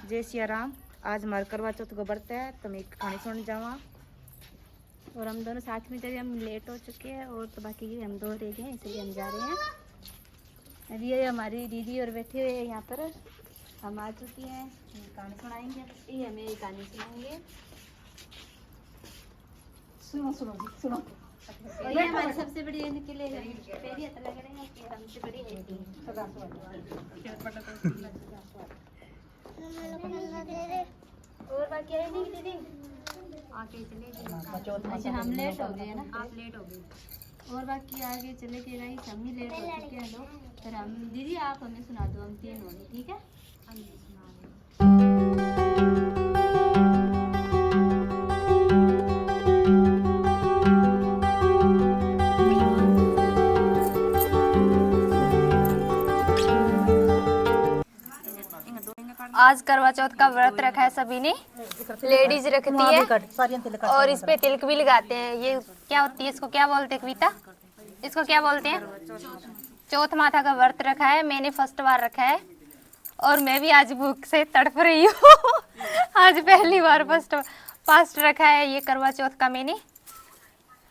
जय सिया राम। आज हमारा करवा चौथ को व्रत है तो मैं कहानी सुन जावा। और हम दोनों साथ में जब हम लेट हो चुके हैं और तो बाकी हम दो रह गए इसलिए हम जा रहे हैं। अभी ये हमारी दीदी और बैठे हुए हैं यहाँ पर, हम आ चुकी हैं। कहानी सुनाएंगे, ये हमें एक कहानी सुनाएंगे। सुनो सुनो सुनो। और ये हमारी सबसे बड़ी निकले पहली लग रहे हैं कि हमसे बड़ी है थी। और बाकी है नहीं दीदी, आगे चले गए। अच्छा हम लेट हो गए ना, आप लेट हो गए। और बाकी आगे चले के गई, हम ही लेट हो चुके हैं लोग। फिर हम दीदी आप हमें सुना दो, हम तीन हो गए, ठीक है। आज करवा चौथ का व्रत रखा है सभी ने, लेडीज रखती है और इस पे तिलक भी लगाते हैं। ये क्या होती है, इसको क्या बोलते हैं कविता, इसको क्या बोलते हैं? चौथ माता का व्रत रखा है, मैंने फर्स्ट बार रखा है और मैं भी आज भूख से तड़प रही हूँ। आज पहली बार फास्ट रखा है ये करवा चौथ का मैंने।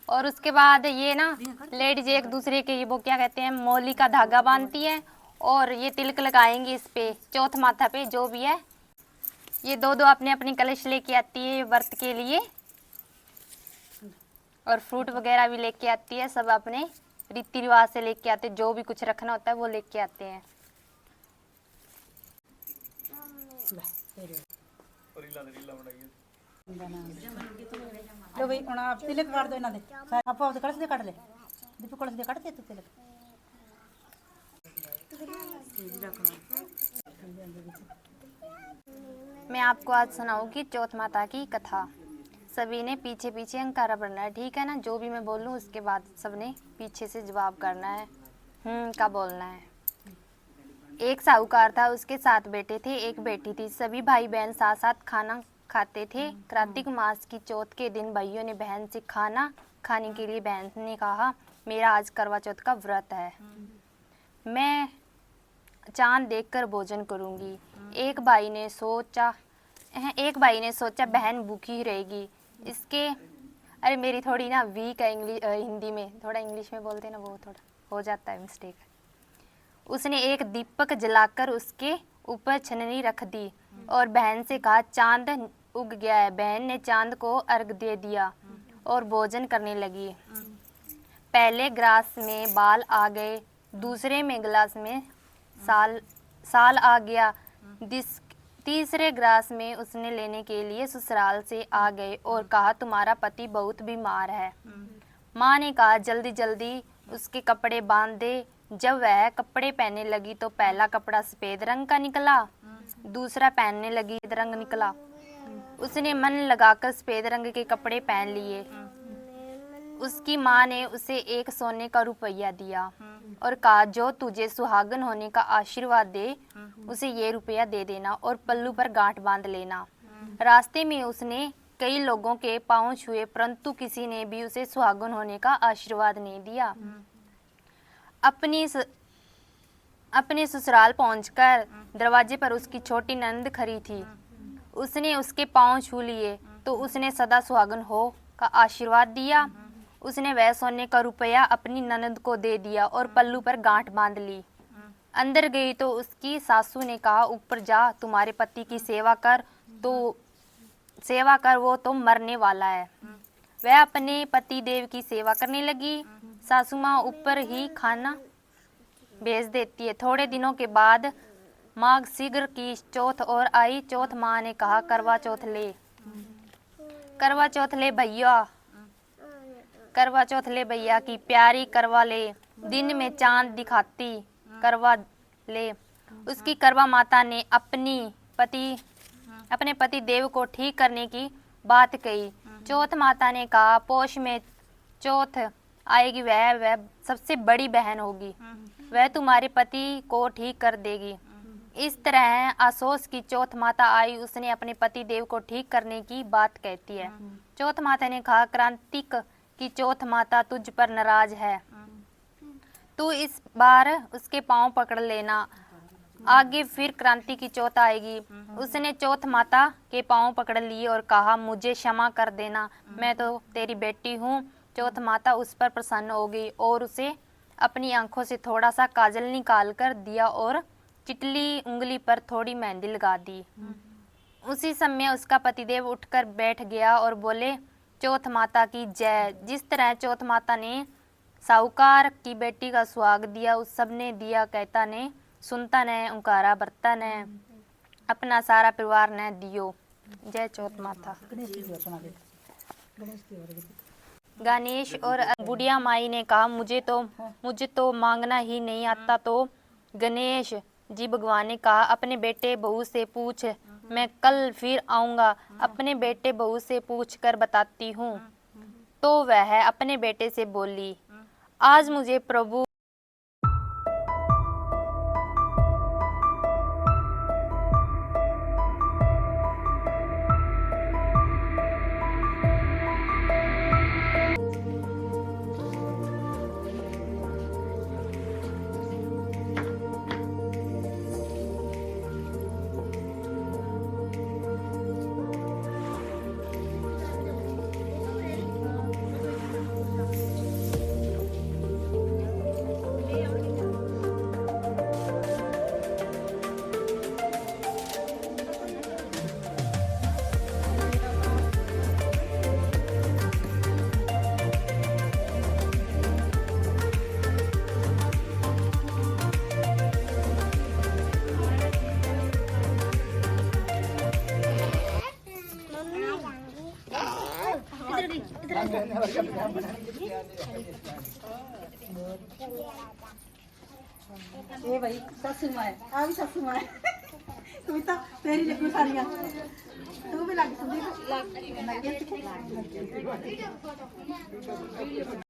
और उसके बाद ये ना लेडीज एक दूसरे के, ये वो क्या कहते हैं, मौली का धागा बांधती है और ये तिलक लगाएंगे इस पे, चौथ माथा पे जो भी है। ये दो दो अपने अपनी कलश लेके आती है व्रत के लिए और फ्रूट वगैरह भी लेके आती है। सब अपने रीति रिवाज से लेके आते हैं, जो भी कुछ रखना होता है वो लेके आते हैं। लो भाई ਹੁਣ ਆਪ ਤਿਲਕ ਕਰ ਦੋ ਇਹਨਾਂ ਦੇ, ਆਪਾਂ ਉਹਦੇ ਕਲਸ਼ ਦੇ ਕੱਢ ਲੈ, ਦੀਪੂ ਕਲਸ਼ ਦੇ ਕੱਢ ਦੇ ਤੂੰ ਤਿਲਕ। मैं आपको आज सुनाऊंगी चौथ माता की कथा। सभी ने पीछे पीछे अंकारा पढ़ना है, ठीक है ना। जो भी मैं बोलूँ उसके बाद सबने पीछे से जवाब करना है, का बोलना है। एक साहूकार था, उसके 7 बेटे थे, एक बेटी थी। सभी भाई बहन साथ साथ खाना खाते थे। कार्तिक मास की चौथ के दिन भाइयों ने बहन से खाना खाने के लिए, बहन ने कहा मेरा आज करवा चौथ का व्रत है, मैं चांद देखकर भोजन करूंगी। एक भाई ने सोचा बहन भूखी रहेगी। इसके अरे मेरी थोड़ी ना वीक है हिंदी में, थोड़ा इंग्लिश में बोलते ना वो थोड़ा हो जाता है मिस्टेक। उसने एक दीपक जलाकर उसके ऊपर छननी रख दी और बहन से कहा चांद उग गया है। बहन ने चांद को अर्घ दे दिया और भोजन करने लगी। पहले गिलास में बाल आ गए, दूसरे में गिलास में साल आ गया, तीसरे गिलास में उसने लेने के लिए ससुराल से आ गए और कहा तुम्हारा पति बहुत बीमार है। माँ ने कहा जल्दी जल्दी उसके कपड़े बांध दे। जब वह कपड़े पहनने लगी तो पहला कपड़ा सफ़ेद रंग का निकला, दूसरा पहनने लगी सफ़ेद रंग निकला। उसने मन लगाकर सफ़ेद रंग के कपड़े पहन लिए। उसकी माँ ने उसे एक सोने का रुपया दिया और कहा जो तुझे सुहागन होने का आशीर्वाद दे उसे ये रुपया दे देना और पल्लू पर गांठ बांध लेना। रास्ते में उसने कई लोगों के पांव छुए परंतु किसी ने भी उसे सुहागन होने का आशीर्वाद नहीं दिया। अपने ससुराल पहुंचकर दरवाजे पर उसकी छोटी नंद खड़ी थी। उसने उसके पांव छू लिए तो उसने सदा सुहागन हो का आशीर्वाद दिया। उसने वह सोने का रुपया अपनी ननद को दे दिया और पल्लू पर गांठ बांध ली। अंदर गई तो उसकी सासू ने कहा ऊपर जा तुम्हारे पति की सेवा कर, वो तो मरने वाला है। वह अपने पति देव की सेवा करने लगी। सासू माँ ऊपर ही खाना भेज देती है। थोड़े दिनों के बाद माघ शीघ्र की चौथ और आई। चौथ माँ ने कहा करवा चौथ ले भैया, करवा चौथ ले भैया की प्यारी करवा ले, दिन में चांद दिखाती करवा ले। उसकी करवा माता ने अपने पति देव को ठीक करने की बात कही। चौथ माता ने कहा पोष में चौथ आएगी, वह सबसे बड़ी बहन होगी, वह तुम्हारे पति को ठीक कर देगी। इस तरह आसोस की चौथ माता आई, उसने अपने पति देव को ठीक करने की बात कहती है। चौथ माता ने कहा क्रांतिक की चौथ माता तुझ पर नाराज है, तू इस बार उसके पांव पकड़ लेना। आगे फिर क्रांति की चौथ आएगी। उसने चौथ माता के पांव पकड़ लिए और कहा, मुझे क्षमा कर देना, मैं तो तेरी बेटी हूँ। चौथ माता उस पर प्रसन्न हो गई और उसे अपनी आंखों से थोड़ा सा काजल निकाल कर दिया और चिटली उंगली पर थोड़ी मेहंदी लगा दी। उसी समय उसका पतिदेव उठकर बैठ गया और बोले, चौथ माता की जय। जिस तरह चौथ माता ने साहूकार की बेटी का सुहाग दिया, उस सब ने दिया, कहता ने, सुनता ने, उंकारा बरता ने, अपना सारा परिवार ने दियो। जय चौथ माता। गणेश की बात सुना दे। गणेश की बात बता। गणेश और बुढ़िया माई ने कहा, मुझे तो मांगना ही नहीं आता। तो गणेश जी भगवान ने कहा, अपने बेटे बहू से पूछ, मैं कल फिर आऊंगा, अपने बेटे बहू से पूछ कर बताती हूँ। तो वह अपने बेटे से बोली, आज मुझे प्रभु ए भाई सासू माँ है, आ भी सासू माँ है। तू तो तेरी लगू सारियां, तू भी लग सुनी।